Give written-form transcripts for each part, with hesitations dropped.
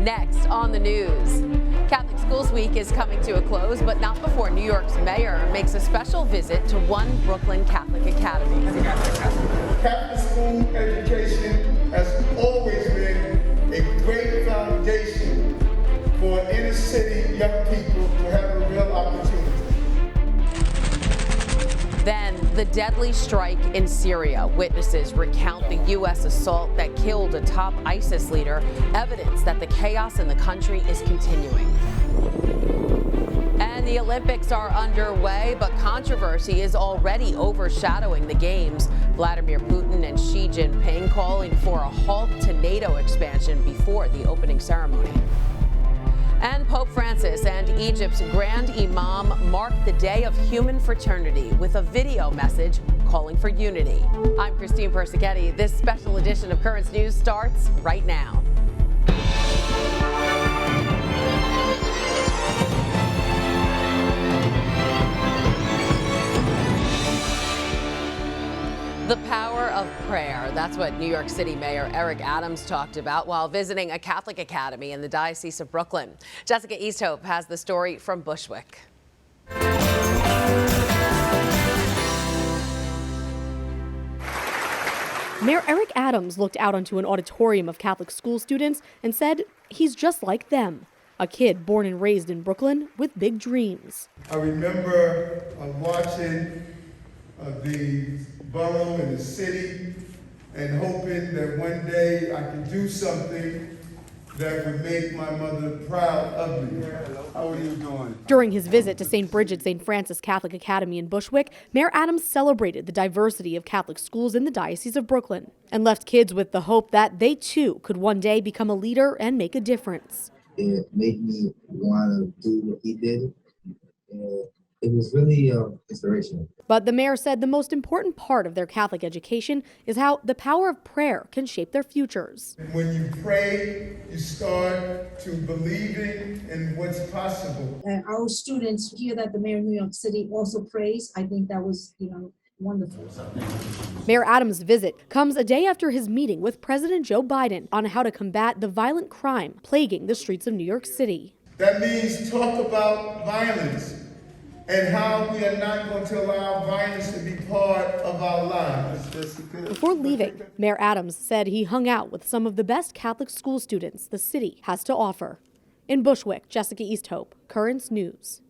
Next on the news, Catholic Schools Week is coming to a close, but not before New York's mayor makes a special visit to one Brooklyn Catholic academy. Catholic school education has always been a great foundation for inner city young people to have a real opportunity. Then the deadly strike in Syria. Witnesses recount the U.S. assault that killed a top ISIS leader, evidence that the chaos in the country is continuing. And the Olympics are underway, but controversy is already overshadowing the games. Vladimir Putin and Xi Jinping calling for a halt to NATO expansion before the opening ceremony. And Pope Francis and Egypt's Grand Imam marked the Day of Human Fraternity with a video message calling for unity. I'm Christine Persichetti. This special edition of Currents News starts right now. The power of prayer. That's what New York City Mayor Eric Adams talked about while visiting a Catholic academy in the Diocese of Brooklyn. Jessica Easthope has the story from Bushwick. Mayor Eric Adams looked out onto an auditorium of Catholic school students and said he's just like them, a kid born and raised in Brooklyn with big dreams. I remember watching the borough and the city and hoping that one day I could do something that would make my mother proud of me. How are you doing? During his visit to St. Brigid St. Francis Catholic Academy in Bushwick, Mayor Adams celebrated the diversity of Catholic schools in the Diocese of Brooklyn and left kids with the hope that they too could one day become a leader and make a difference. It made me want to do what he did. It was really inspirational. But the mayor said the most important part of their Catholic education is how the power of prayer can shape their futures. When you pray, you start to believing in what's possible. And our students hear that the mayor of New York City also prays. I think that was, wonderful. Mayor Adams' visit comes a day after his meeting with President Joe Biden on how to combat the violent crime plaguing the streets of New York City. That means talk about violence and how we are not going to allow violence to be part of our lives. Before leaving, Mayor Adams said he hung out with some of the best Catholic school students the city has to offer. In Bushwick, Jessica Easthope, Currents News.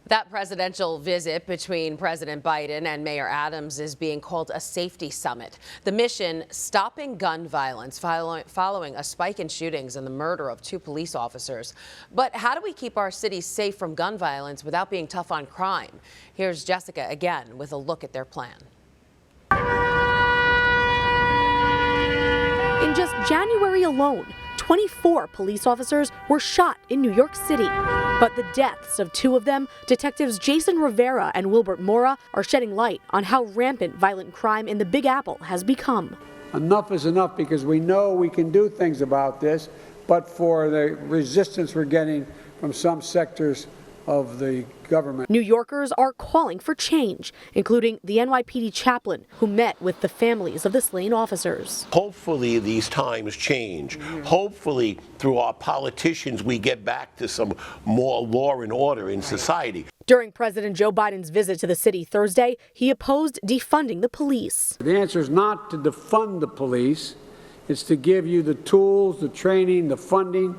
That presidential visit between President Biden and Mayor Adams is being called a safety summit. The mission, stopping gun violence following a spike in shootings and the murder of 2 police officers. But how do we keep our cities safe from gun violence without being tough on crime? Here's Jessica again with a look at their plan. In just January alone, 24 police officers were shot in New York City. But the deaths of 2 of them, detectives Jason Rivera and Wilbert Mora, are shedding light on how rampant violent crime in the Big Apple has become. Enough is enough, because we know we can do things about this, but for the resistance we're getting from some sectors of the government. New Yorkers are calling for change, including the NYPD chaplain who met with the families of the slain officers. Hopefully these times change. Hopefully through our politicians we get back to some more law and order in society. During President Joe Biden's visit to the city Thursday, he opposed defunding the police. The answer is not to defund the police. It's to give you the tools, the training, the funding,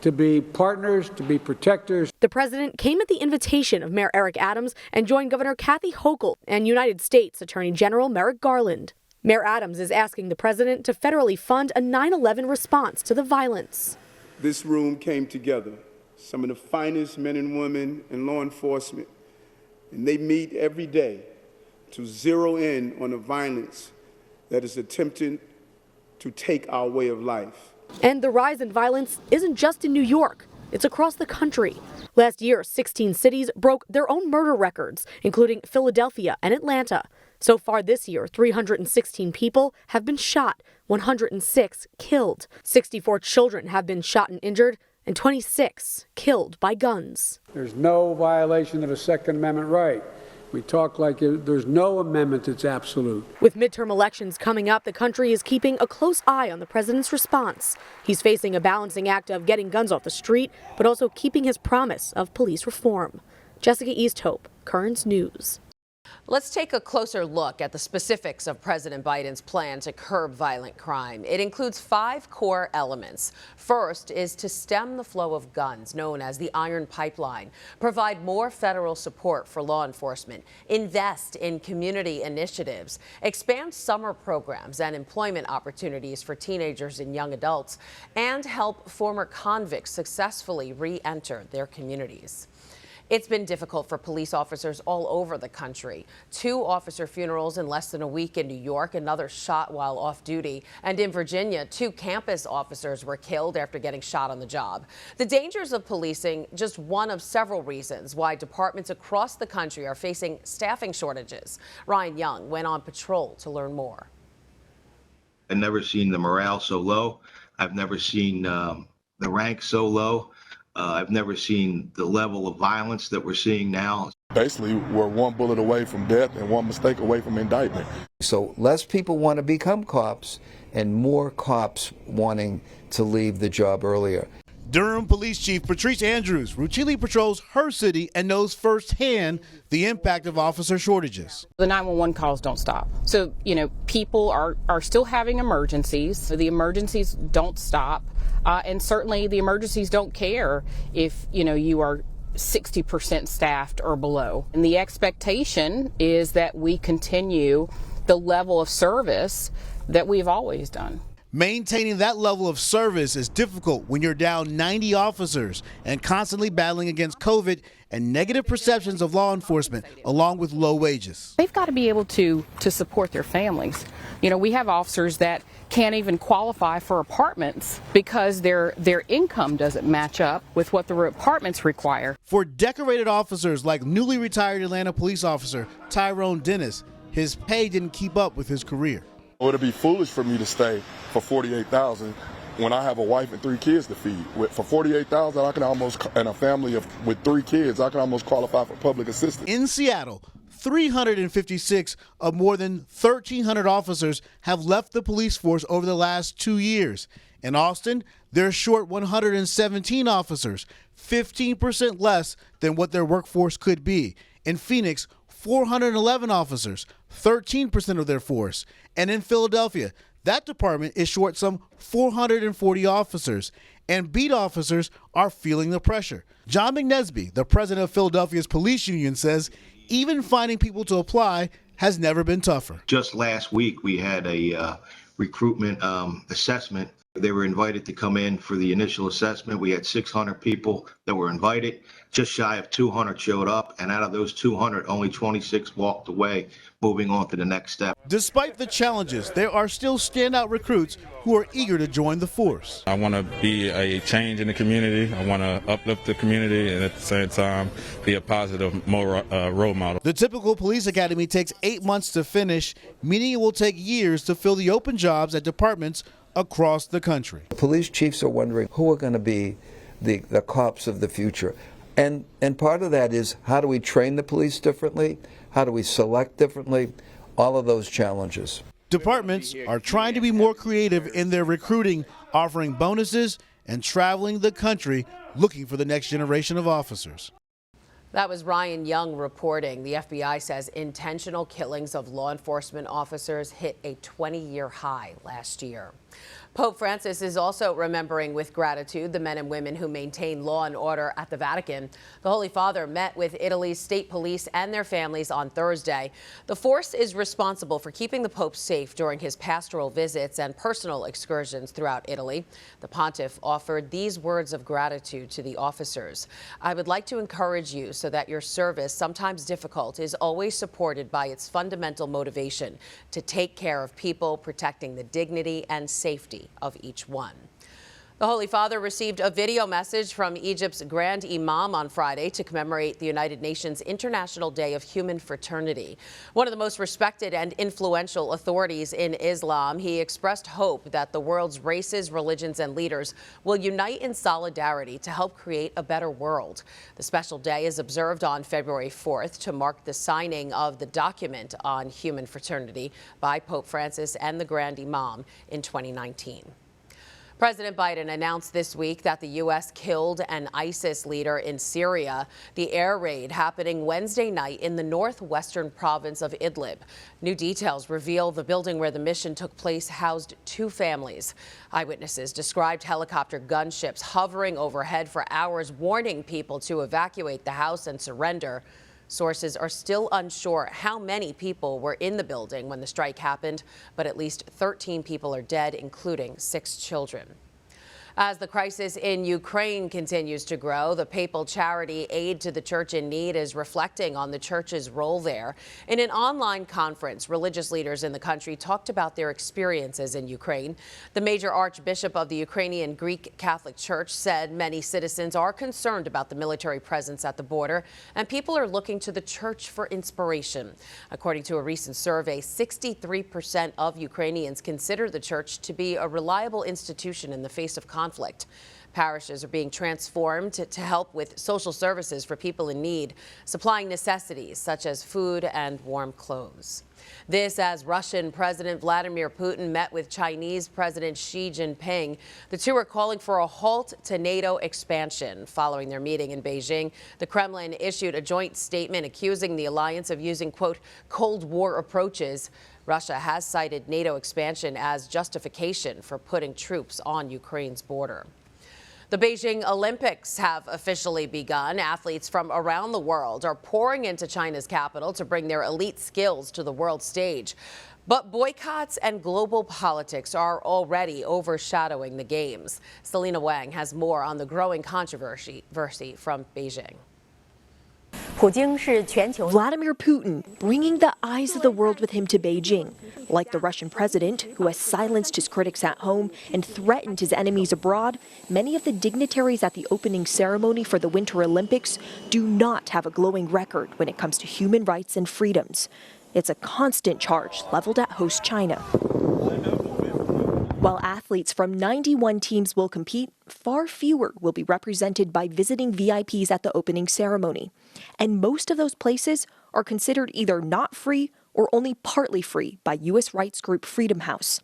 to be partners, to be protectors. The president came at the invitation of Mayor Eric Adams and joined Governor Kathy Hochul and United States Attorney General Merrick Garland. Mayor Adams is asking the president to federally fund a 9/11 response to the violence. This room came together, some of the finest men and women in law enforcement, and they meet every day to zero in on the violence that is attempting to take our way of life. And the rise in violence isn't just in New York. It's across the country. Last year, 16 cities broke their own murder records, including Philadelphia and Atlanta. So far this year, 316 people have been shot, 106 killed. 64 children have been shot and injured, and 26 killed by guns. There's no violation of a Second Amendment right. We talk like there's no amendment that's absolute. With midterm elections coming up, the country is keeping a close eye on the president's response. He's facing a balancing act of getting guns off the street, but also keeping his promise of police reform. Jessica Easthope, Currents News. Let's take a closer look at the specifics of President Biden's plan to curb violent crime. It includes 5 core elements. First is to stem the flow of guns, known as the Iron Pipeline, provide more federal support for law enforcement, invest in community initiatives, expand summer programs and employment opportunities for teenagers and young adults, and help former convicts successfully re-enter their communities. It's been difficult for police officers all over the country. 2 officer funerals in less than a week in New York, another shot while off duty. And in Virginia, 2 campus officers were killed after getting shot on the job. The dangers of policing, just one of several reasons why departments across the country are facing staffing shortages. Ryan Young went on patrol to learn more. I've never seen the morale so low. I've never seen the rank so low. I've never seen the level of violence that we're seeing now. Basically, we're one bullet away from death and one mistake away from indictment. So less people want to become cops and more cops wanting to leave the job earlier. Durham Police Chief Patrice Andrews routinely patrols her city and knows firsthand the impact of officer shortages. The 911 calls don't stop. So, people are still having emergencies. So the emergencies don't stop. And certainly the emergencies don't care if, you are 60% staffed or below. And the expectation is that we continue the level of service that we've always done. Maintaining that level of service is difficult when you're down 90 officers and constantly battling against COVID and negative perceptions of law enforcement, along with low wages. They've got to be able to support their families. We have officers that can't even qualify for apartments because their income doesn't match up with what the apartments require. For decorated officers like newly retired Atlanta police officer Tyrone Dennis, his pay didn't keep up with his career. It would be foolish for me to stay for $48,000 when I have a wife and 3 kids to feed. For $48,000, I can almost, and a family with 3 kids, I can almost qualify for public assistance. In Seattle, 356 of more than 1,300 officers have left the police force over the last 2 years. In Austin, they're short 117 officers, 15% less than what their workforce could be. In Phoenix, 411 officers, 13% of their force. And in Philadelphia, that department is short some 440 officers, and beat officers are feeling the pressure. John McNesby, the president of Philadelphia's police union, says even finding people to apply has never been tougher. Just last week, we had a recruitment assessment. They were invited to come in for the initial assessment. We had 600 people that were invited. Just shy of 200 showed up, and out of those 200, only 26 walked away, moving on to the next step. Despite the challenges, there are still standout recruits who are eager to join the force. I want to be a change in the community. I want to uplift the community and at the same time be a positive role model. The typical police academy takes 8 months to finish, meaning it will take years to fill the open jobs at departments across the country. Police chiefs are wondering who are going to be the cops of the future. And part of that is, how do we train the police differently? How do we select differently? All of those challenges. Departments are trying to be more creative in their recruiting, offering bonuses and traveling the country looking for the next generation of officers. That was Ryan Young reporting. The FBI says intentional killings of law enforcement officers hit a 20-year high last year. Pope Francis is also remembering with gratitude the men and women who maintain law and order at the Vatican. The Holy Father met with Italy's state police and their families on Thursday. The force is responsible for keeping the Pope safe during his pastoral visits and personal excursions throughout Italy. The pontiff offered these words of gratitude to the officers. "I would like to encourage you so that your service, sometimes difficult, is always supported by its fundamental motivation to take care of people, protecting the dignity and safety of each one." The Holy Father received a video message from Egypt's Grand Imam on Friday to commemorate the United Nations International Day of Human Fraternity. One of the most respected and influential authorities in Islam, he expressed hope that the world's races, religions, and leaders will unite in solidarity to help create a better world. The special day is observed on February 4th to mark the signing of the document on human fraternity by Pope Francis and the Grand Imam in 2019. President Biden announced this week that the U.S. killed an ISIS leader in Syria. The air raid happening Wednesday night in the northwestern province of Idlib. New details reveal the building where the mission took place housed 2 families. Eyewitnesses described helicopter gunships hovering overhead for hours, warning people to evacuate the house and surrender. Sources are still unsure how many people were in the building when the strike happened, but at least 13 people are dead, including 6 children. As the crisis in Ukraine continues to grow, the papal charity Aid to the Church in Need is reflecting on the church's role there. In an online conference, religious leaders in the country talked about their experiences in Ukraine. The major archbishop of the Ukrainian Greek Catholic Church said many citizens are concerned about the military presence at the border, and people are looking to the church for inspiration. According to a recent survey, 63% of Ukrainians consider the church to be a reliable institution in the face of conflict. Parishes are being transformed to help with social services for people in need, supplying necessities such as food and warm clothes. This as Russian President Vladimir Putin met with Chinese President Xi Jinping. The two are calling for a halt to NATO expansion. Following their meeting in Beijing, the Kremlin issued a joint statement accusing the alliance of using, quote, Cold War approaches. Russia has cited NATO expansion as justification for putting troops on Ukraine's border. The Beijing Olympics have officially begun. Athletes from around the world are pouring into China's capital to bring their elite skills to the world stage. But boycotts and global politics are already overshadowing the Games. Selena Wang has more on the growing controversy from Beijing. Vladimir Putin bringing the eyes of the world with him to Beijing. Like the Russian president, who has silenced his critics at home and threatened his enemies abroad, many of the dignitaries at the opening ceremony for the Winter Olympics do not have a glowing record when it comes to human rights and freedoms. It's a constant charge leveled at host China. While athletes from 91 teams will compete, far fewer will be represented by visiting VIPs at the opening ceremony. And most of those places are considered either not free or only partly free by U.S. rights group Freedom House.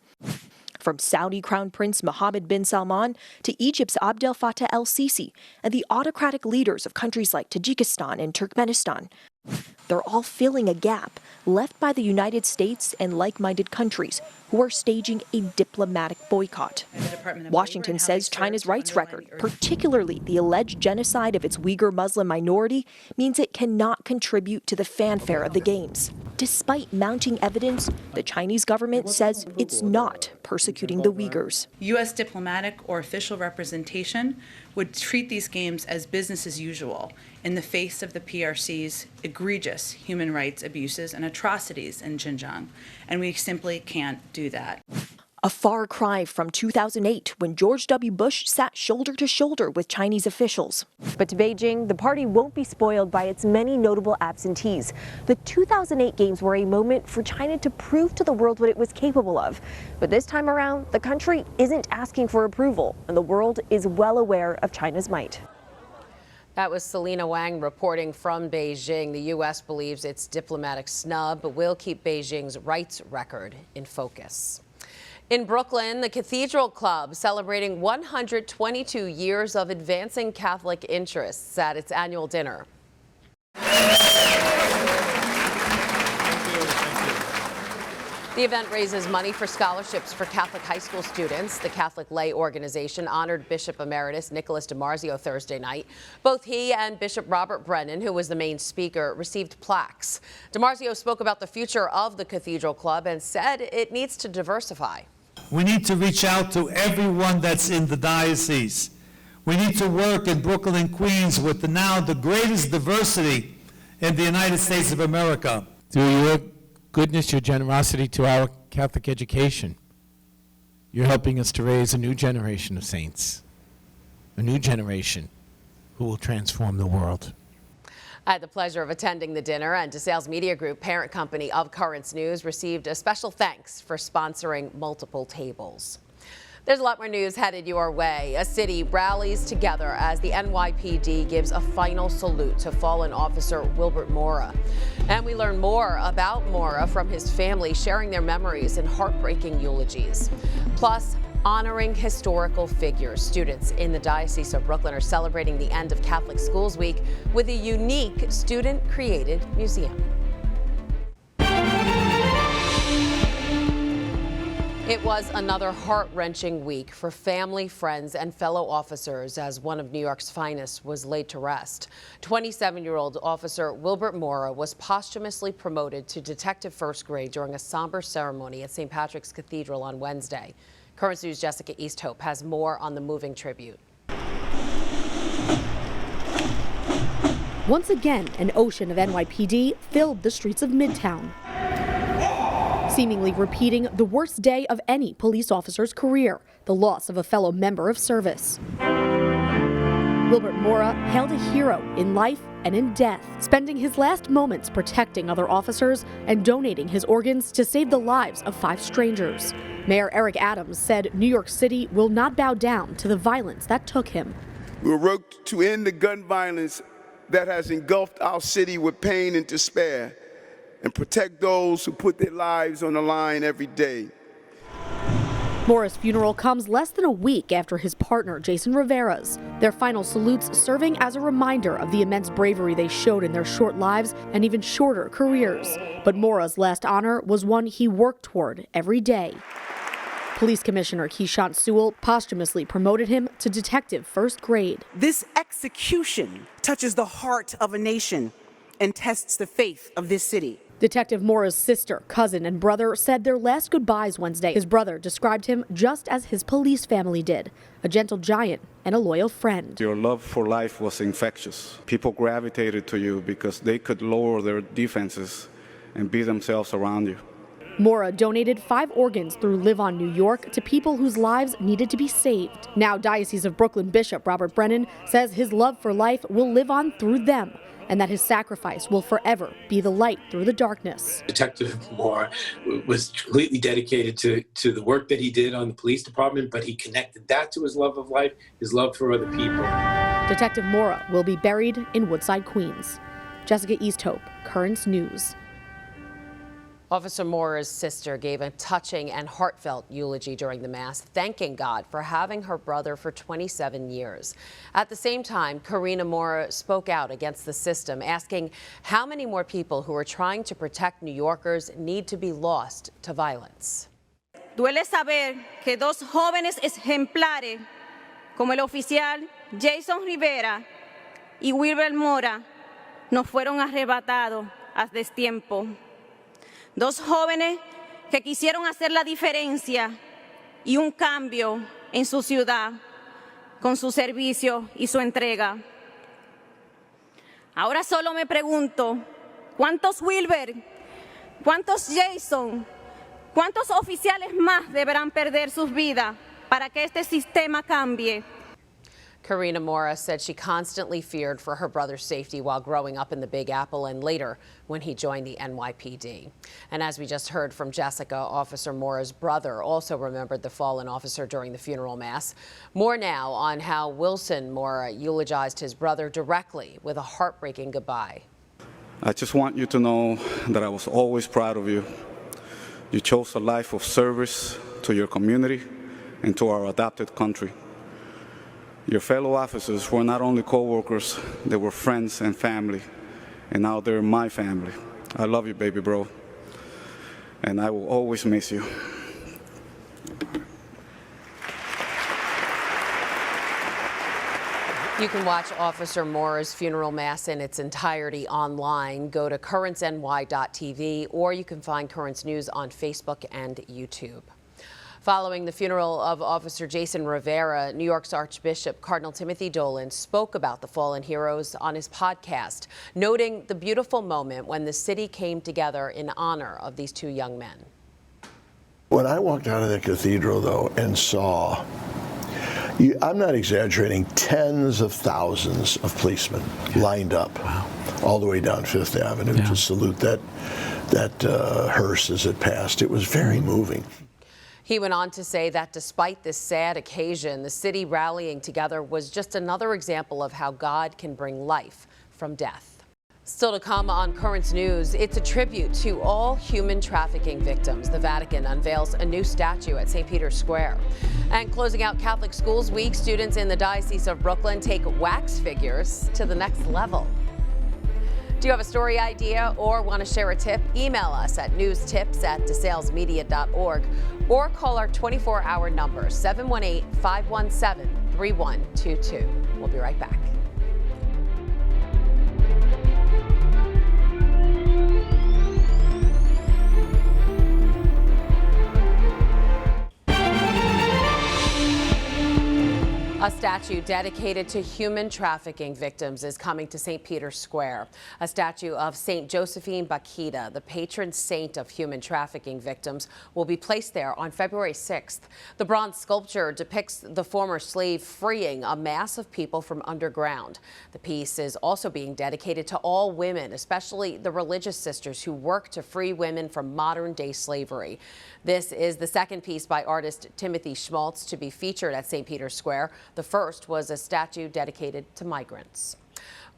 From Saudi Crown Prince Mohammed bin Salman to Egypt's Abdel Fattah el-Sisi and the autocratic leaders of countries like Tajikistan and Turkmenistan. They're all filling a gap left by the United States and like-minded countries who are staging a diplomatic boycott. Washington says China's rights record, particularly the alleged genocide of its Uyghur Muslim minority, means it cannot contribute to the fanfare of the Games. Despite mounting evidence, the Chinese government says it's not persecuting the Uyghurs. U.S. diplomatic or official representation would treat these Games as business as usual in the face of the PRC's egregious human rights abuses and atrocities in Xinjiang, and we simply can't do that. A far cry from 2008, when George W. Bush sat shoulder to shoulder with Chinese officials. But to Beijing, the party won't be spoiled by its many notable absentees. The 2008 Games were a moment for China to prove to the world what it was capable of. But this time around, the country isn't asking for approval, and the world is well aware of China's might. That was Selena Wang reporting from Beijing. The U.S. believes its diplomatic snub will keep Beijing's rights record in focus. In Brooklyn, the Cathedral Club celebrating 122 years of advancing Catholic interests at its annual dinner. The event raises money for scholarships for Catholic high school students. The Catholic lay organization honored Bishop Emeritus Nicholas DiMarzio Thursday night. Both he and Bishop Robert Brennan, who was the main speaker, received plaques. DiMarzio spoke about the future of the Cathedral Club and said it needs to diversify. We need to reach out to everyone that's in the diocese. We need to work in Brooklyn and Queens with the greatest diversity in the United States of America. Through your goodness, your generosity to our Catholic education, you're helping us to raise a new generation of saints. a new generation who will transform the world. I had the pleasure of attending the dinner, and DeSales Media Group, parent company of Currents News, received a special thanks for sponsoring multiple tables. There's a lot more news headed your way. A city rallies together as the NYPD gives a final salute to fallen officer Wilbert Mora. And we learn more about Mora from his family, sharing their memories and heartbreaking eulogies. Plus, honoring historical figures. Students in the Diocese of Brooklyn are celebrating the end of Catholic Schools Week with a unique student-created museum. It was another heart-wrenching week for family, friends, and fellow officers as one of New York's finest was laid to rest. 27-year-old Officer Wilbert Mora was posthumously promoted to Detective First Grade during a somber ceremony at St. Patrick's Cathedral on Wednesday. Currents News' Jessica Easthope has more on the moving tribute. Once again, an ocean of NYPD filled the streets of Midtown, seemingly repeating the worst day of any police officer's career, the loss of a fellow member of service. Wilbert Mora hailed a hero in life and in death, spending his last moments protecting other officers and donating his organs to save the lives of 5 strangers. Mayor Eric Adams said New York City will not bow down to the violence that took him. We will work to end the gun violence that has engulfed our city with pain and despair, and protect those who put their lives on the line every day. Mora's funeral comes less than a week after his partner, Jason Rivera's. Their final salutes serving as a reminder of the immense bravery they showed in their short lives and even shorter careers. But Mora's last honor was one he worked toward every day. Police Commissioner Keishant Sewell posthumously promoted him to Detective First Grade. This execution touches the heart of a nation and tests the faith of this city. Detective Mora's sister, cousin, and brother said their last goodbyes Wednesday. His brother described him just as his police family did, a gentle giant and a loyal friend. Your love for life was infectious. People gravitated to you because they could lower their defenses and be themselves around you. Mora donated 5 organs through Live On New York to people whose lives needed to be saved. Now Diocese of Brooklyn Bishop Robert Brennan says his love for life will live on through them, and that his sacrifice will forever be the light through the darkness. Detective Mora was completely dedicated to the work that he did on the police department, but he connected that to his love of life, his love for other people. Detective Mora will be buried in Woodside, Queens. Jessica Easthope, Currents News. Officer Mora's sister gave a touching and heartfelt eulogy during the Mass, thanking God for having her brother for 27 years. At the same time, Karina Mora spoke out against the system, asking how many more people who are trying to protect New Yorkers need to be lost to violence. Duele saber que 2 jóvenes ejemplares, como el oficial Jason Rivera y Wilbert Mora, nos fueron arrebatados a destiempo. 2 jóvenes que quisieron hacer la diferencia y un cambio en su ciudad con su servicio y su entrega. Ahora solo me pregunto, ¿cuántos Wilbert, cuántos Jason, cuántos oficiales más deberán perder sus vidas para que este sistema cambie? Karina Mora said she constantly feared for her brother's safety while growing up in the Big Apple and later when he joined the NYPD. And as we just heard from Jessica, Officer Mora's brother also remembered the fallen officer during the funeral mass. More now on how Wilson Mora eulogized his brother directly with a heartbreaking goodbye. I just want you to know that I was always proud of you. You chose a life of service to your community and to our adopted country. Your fellow officers were not only co-workers, they were friends and family, and now they're my family. I love you, baby bro, and I will always miss you. You can watch Officer Mora's funeral mass in its entirety online. Go to currentsny.tv, or you can find Currents News on Facebook and YouTube. Following the funeral of Officer Jason Rivera, New York's Archbishop Cardinal Timothy Dolan spoke about the fallen heroes on his podcast, noting the beautiful moment when the city came together in honor of these 2 young men. When I walked out of the cathedral, though, and saw I'm not exaggerating, tens of thousands of policemen lined up all the way down Fifth Avenue to salute that hearse as it passed. It was very moving. He went on to say that despite this sad occasion, the city rallying together was just another example of how God can bring life from death. Still to come on Currents News, it's a tribute to all human trafficking victims. The Vatican unveils a new statue at St. Peter's Square. And closing out Catholic Schools Week, students in the Diocese of Brooklyn take wax figures to the next level. Do you have a story idea or want to share a tip? Email us at newstips@desalesmedia.org or call our 24-hour number, 718-517-3122. We'll be right back. A statue dedicated to human trafficking victims is coming to St. Peter's Square. A statue of St. Josephine Bakhita, the patron saint of human trafficking victims, will be placed there on February 6th. The bronze sculpture depicts the former slave freeing a mass of people from underground. The piece is also being dedicated to all women, especially the religious sisters who work to free women from modern-day slavery. This is the second piece by artist Timothy Schmaltz to be featured at St. Peter's Square. The first was a statue dedicated to migrants.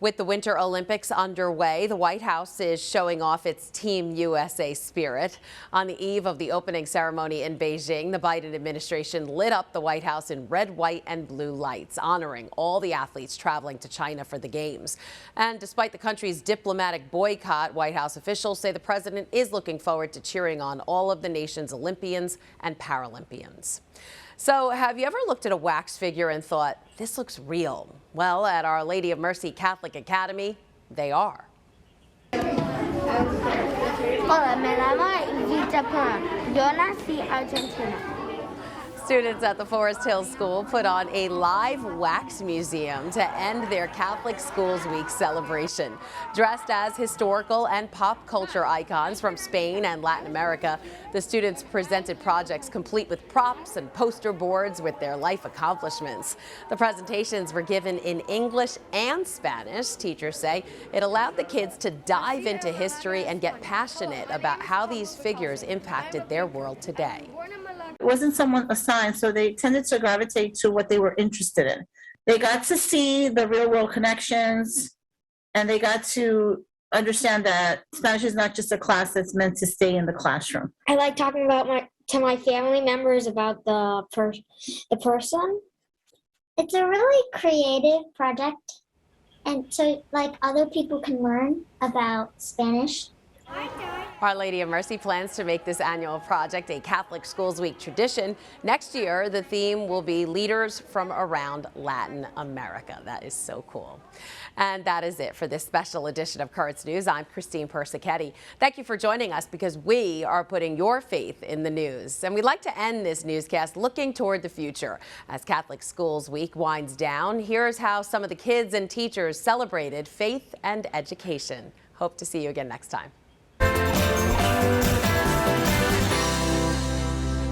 With the Winter Olympics underway, the White House is showing off its Team USA spirit. On the eve of the opening ceremony in Beijing, the Biden administration lit up the White House in red, white, and blue lights, honoring all the athletes traveling to China for the games. And despite the country's diplomatic boycott, White House officials say the president is looking forward to cheering on all of the nation's Olympians and Paralympians. So have you ever looked at a wax figure and thought, this looks real? Well, at Our Lady of Mercy Catholic Academy, they are. Hola, me llamo Vita Pena. Yo nací en Argentina. Students at the Forest Hill School put on a live wax museum to end their Catholic Schools Week celebration. Dressed as historical and pop culture icons from Spain and Latin America, the students presented projects complete with props and poster boards with their life accomplishments. The presentations were given in English and Spanish. Teachers say it allowed the kids to dive into history and get passionate about how these figures impacted their world today. It wasn't someone assigned, so they tended to gravitate to what they were interested in. They got to see the real world connections, and they got to understand that Spanish is not just a class that's meant to stay in the classroom. I like talking about to my family members about the person. It's a really creative project, and so like other people can learn about Spanish. Our Lady of Mercy plans to make this annual project a Catholic Schools Week tradition. Next year, the theme will be leaders from around Latin America. That is so cool. And that is it for this special edition of Currents News. I'm Christine Persichetti. Thank you for joining us because we are putting your faith in the news. And we'd like to end this newscast looking toward the future. As Catholic Schools Week winds down, here's how some of the kids and teachers celebrated faith and education. Hope to see you again next time.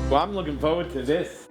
Well, I'm looking forward to this.